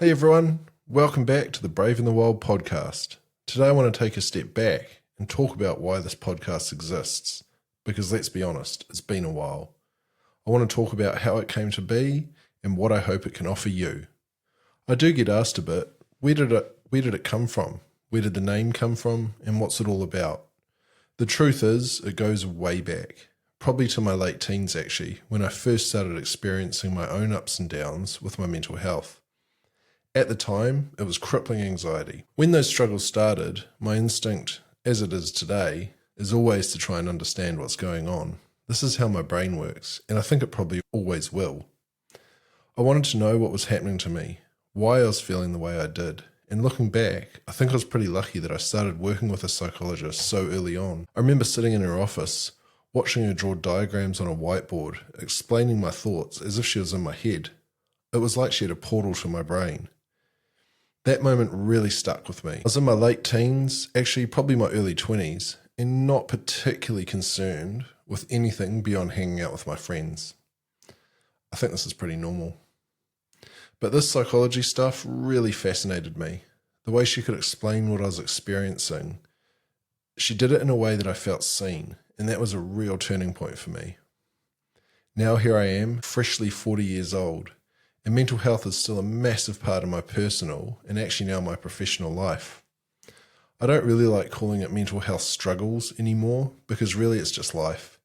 Hey everyone, welcome back to the Brave in the Wild podcast. Today I want to take a step back and talk about why this podcast exists, because let's be honest, it's been a while. I want to talk about how it came to be and what I hope it can offer you. I do get asked a bit, where did it come from? Where did the name come from and what's it all about? The truth is, it goes way back, probably to my late teens actually, when I first started experiencing my own ups and downs with my mental health. At the time, it was crippling anxiety. When those struggles started, my instinct, as it is today, is always to try and understand what's going on. This is how my brain works, and I think it probably always will. I wanted to know what was happening to me, why I was feeling the way I did, and looking back, I think I was pretty lucky that I started working with a psychologist so early on. I remember sitting in her office, watching her draw diagrams on a whiteboard, explaining my thoughts as if she was in my head. It was like she had a portal to my brain. That moment really stuck with me. I was in my late teens, actually probably my early 20s, and not particularly concerned with anything beyond hanging out with my friends. I think this is pretty normal. But this psychology stuff really fascinated me. The way she could explain what I was experiencing. She did it in a way that I felt seen, and that was a real turning point for me. Now here I am, freshly 40 years old. And mental health is still a massive part of my personal and actually now my professional life. I don't really like calling it mental health struggles anymore because really it's just life.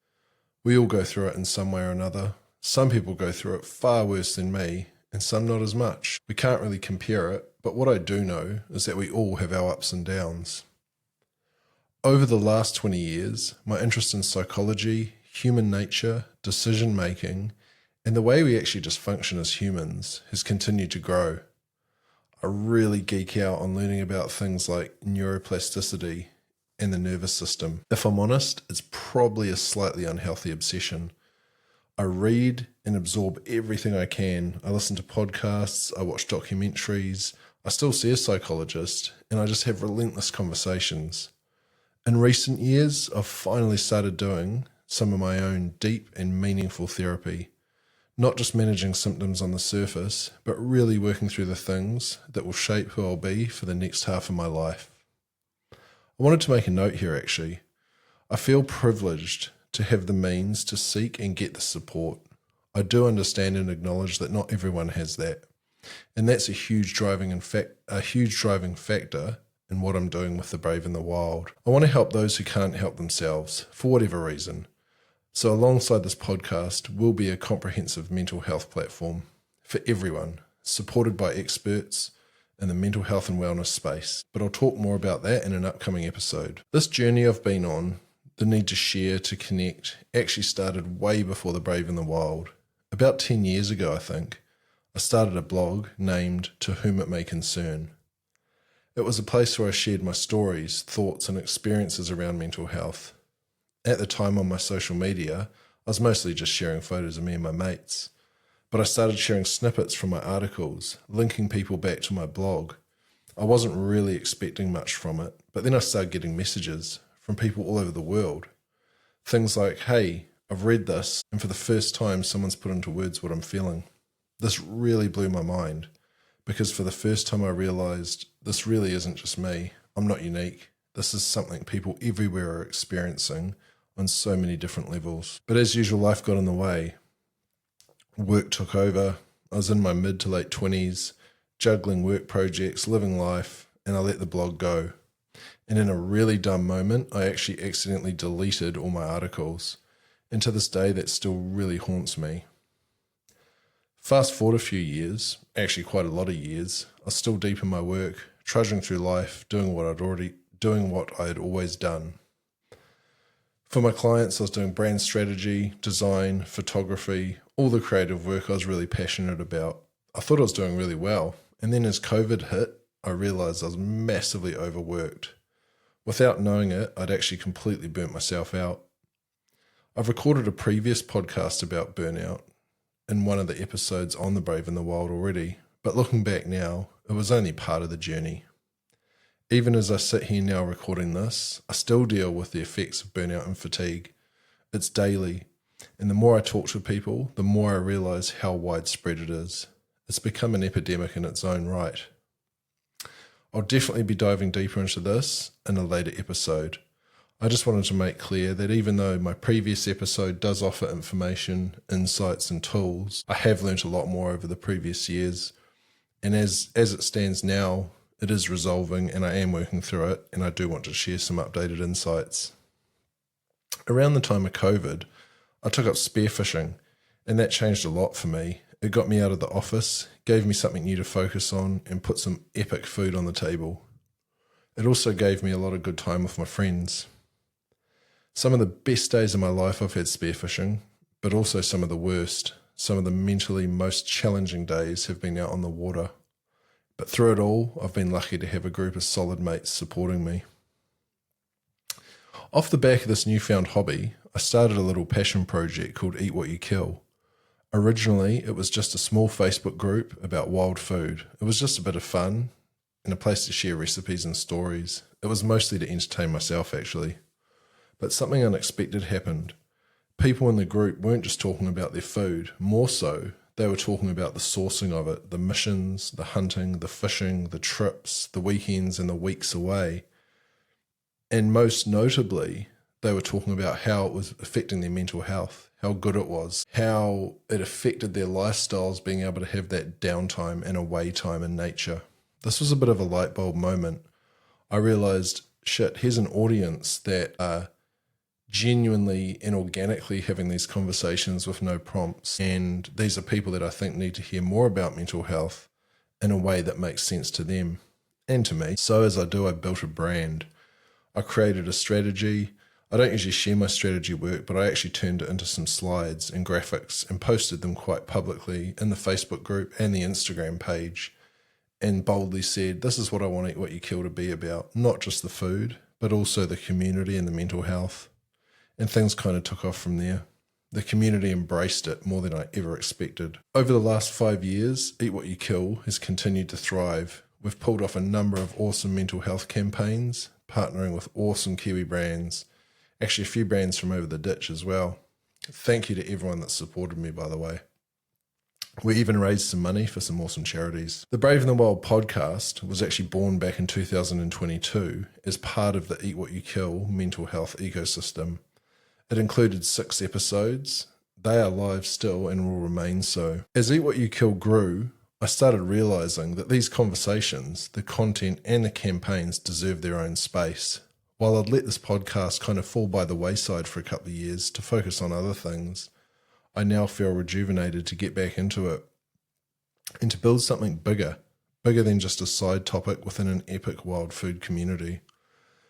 We all go through it in some way or another. Some people go through it far worse than me and some not as much. We can't really compare it, but what I do know is that we all have our ups and downs. Over the last 20 years, my interest in psychology, human nature, decision making, and the way we actually just function as humans has continued to grow. I really geek out on learning about things like neuroplasticity and the nervous system. If I'm honest, it's probably a slightly unhealthy obsession. I read and absorb everything I can. I listen to podcasts, I watch documentaries, I still see a psychologist, and I just have relentless conversations. In recent years, I've finally started doing some of my own deep and meaningful therapy. Not just managing symptoms on the surface, but really working through the things that will shape who I'll be for the next half of my life. I wanted to make a note here actually. I feel privileged to have the means to seek and get the support. I do understand and acknowledge that not everyone has that. And that's a huge driving factor in what I'm doing with the Brave in the Wild. I want to help those who can't help themselves for whatever reason. So alongside this podcast will be a comprehensive mental health platform for everyone, supported by experts in the mental health and wellness space. But I'll talk more about that in an upcoming episode. This journey I've been on, the need to share, to connect, actually started way before the Brave in the Wild. About 10 years ago, I think, I started a blog named To Whom It May Concern. It was a place where I shared my stories, thoughts and experiences around mental health. At the time on my social media, I was mostly just sharing photos of me and my mates, but I started sharing snippets from my articles, linking people back to my blog. I wasn't really expecting much from it, but then I started getting messages from people all over the world. Things like, hey, I've read this, and for the first time someone's put into words what I'm feeling. This really blew my mind, because for the first time I realized this really isn't just me. I'm not unique. This is something people everywhere are experiencing on so many different levels. But as usual, life got in the way. Work took over. I was in my mid to late 20s, juggling work projects, living life, and I let the blog go. And in a really dumb moment, I actually accidentally deleted all my articles. And to this day, that still really haunts me. Fast forward a few years, actually quite a lot of years, I was still deep in my work, trudging through life, doing what I had always done. For my clients, I was doing brand strategy, design, photography, all the creative work I was really passionate about. I thought I was doing really well. And then as COVID hit, I realized I was massively overworked. Without knowing it, I'd actually completely burnt myself out. I've recorded a previous podcast about burnout in one of the episodes on the Brave in the Wild already, but looking back now, it was only part of the journey. Even as I sit here now recording this, I still deal with the effects of burnout and fatigue. It's daily, and the more I talk to people, the more I realize how widespread it is. It's become an epidemic in its own right. I'll definitely be diving deeper into this in a later episode. I just wanted to make clear that even though my previous episode does offer information, insights and tools, I have learnt a lot more over the previous years. And as it stands now, it is resolving and I am working through it, and I do want to share some updated insights. Around the time of COVID, I took up spearfishing, and that changed a lot for me. It got me out of the office, gave me something new to focus on, and put some epic food on the table. It also gave me a lot of good time with my friends. Some of the best days of my life I've had spearfishing, but also some of the worst. Some of the mentally most challenging days have been out on the water. But through it all, I've been lucky to have a group of solid mates supporting me. Off the back of this newfound hobby, I started a little passion project called Eat What You Kill. Originally, it was just a small Facebook group about wild food. It was just a bit of fun and a place to share recipes and stories. It was mostly to entertain myself, actually. But something unexpected happened. People in the group weren't just talking about their food. More so, they were talking about the sourcing of it, the missions, the hunting, the fishing, the trips, the weekends and the weeks away. And most notably, they were talking about how it was affecting their mental health, how good it was, how it affected their lifestyles, being able to have that downtime and away time in nature. This was a bit of a light bulb moment. I realized, shit, here's an audience that are genuinely and organically having these conversations with no prompts. And these are people that I think need to hear more about mental health in a way that makes sense to them and to me. So as I do, I built a brand. I created a strategy. I don't usually share my strategy work, but I actually turned it into some slides and graphics and posted them quite publicly in the Facebook group and the Instagram page, and boldly said, this is what I want to Eat What You Kill to be about, not just the food, but also the community and the mental health. And things kind of took off from there. The community embraced it more than I ever expected. Over the last 5 years, Eat What You Kill has continued to thrive. We've pulled off a number of awesome mental health campaigns, partnering with awesome Kiwi brands, actually a few brands from over the ditch as well. Thank you to everyone that supported me, by the way. We even raised some money for some awesome charities. The Brave in the Wild podcast was actually born back in 2022 as part of the Eat What You Kill mental health ecosystem. It included 6 episodes. They are live still and will remain so. As Eat What You Kill grew, I started realizing that these conversations, the content and the campaigns deserve their own space. While I'd let this podcast kind of fall by the wayside for a couple of years to focus on other things, I now feel rejuvenated to get back into it and to build something bigger than just a side topic within an epic wild food community.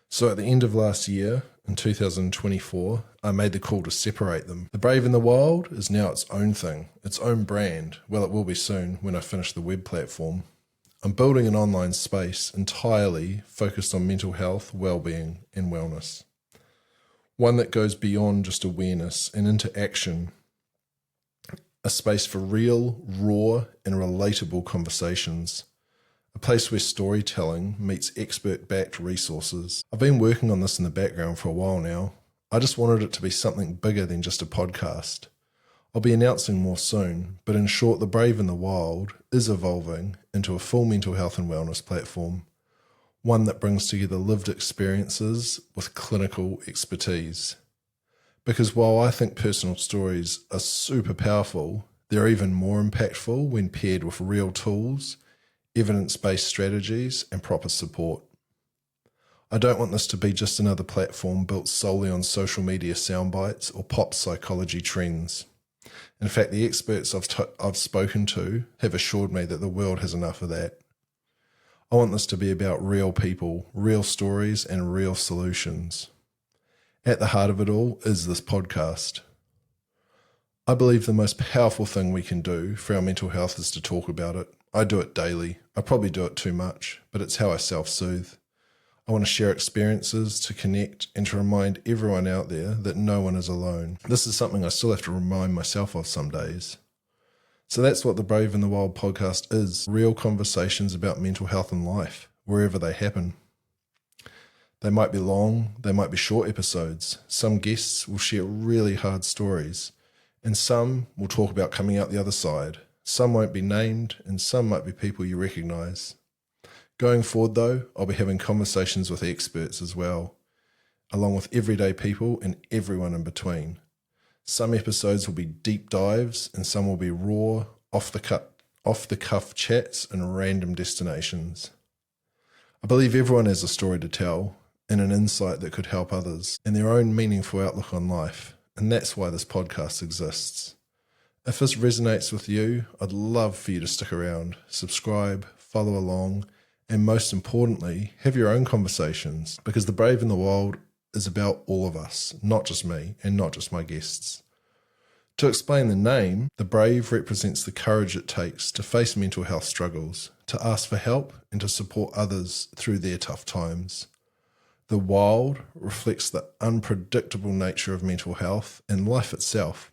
So at the end of last year, in 2024, I made the call to separate them. The Brave in the Wild is now its own thing, its own brand. Well, it will be soon when I finish the web platform. I'm building an online space entirely focused on mental health, well-being and wellness. One that goes beyond just awareness and into action. A space for real, raw and relatable conversations. A place where storytelling meets expert-backed resources. I've been working on this in the background for a while now. I just wanted it to be something bigger than just a podcast. I'll be announcing more soon, but in short, The Brave in the Wild is evolving into a full mental health and wellness platform. One that brings together lived experiences with clinical expertise. Because while I think personal stories are super powerful, they're even more impactful when paired with real tools, evidence-based strategies and proper support. I don't want this to be just another platform built solely on social media soundbites or pop psychology trends. In fact, the experts I've spoken to have assured me that the world has enough of that. I want this to be about real people, real stories and real solutions. At the heart of it all is this podcast. I believe the most powerful thing we can do for our mental health is to talk about it. I do it daily. I probably do it too much, but it's how I self-soothe. I want to share experiences, to connect, and to remind everyone out there that no one is alone. This is something I still have to remind myself of some days. So that's what the Brave in the Wild podcast is. Real conversations about mental health and life, wherever they happen. They might be long, they might be short episodes. Some guests will share really hard stories, and some will talk about coming out the other side. Some won't be named, and some might be people you recognise. Going forward, though, I'll be having conversations with experts as well, along with everyday people and everyone in between. Some episodes will be deep dives, and some will be raw, off-the-cuff chats and random destinations. I believe everyone has a story to tell and an insight that could help others and their own meaningful outlook on life, and that's why this podcast exists. If this resonates with you, I'd love for you to stick around, subscribe, follow along, and most importantly, have your own conversations, because the Brave in the Wild is about all of us, not just me and not just my guests. To explain the name, the brave represents the courage it takes to face mental health struggles, to ask for help, and to support others through their tough times. The wild reflects the unpredictable nature of mental health and life itself,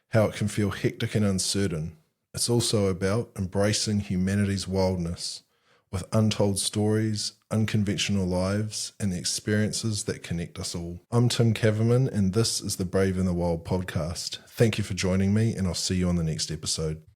how it can feel hectic and uncertain. It's also about embracing humanity's wildness, with untold stories, unconventional lives, and the experiences that connect us all. I'm Tim Kavermann, and this is the Brave in the Wild podcast. Thank you for joining me, and I'll see you on the next episode.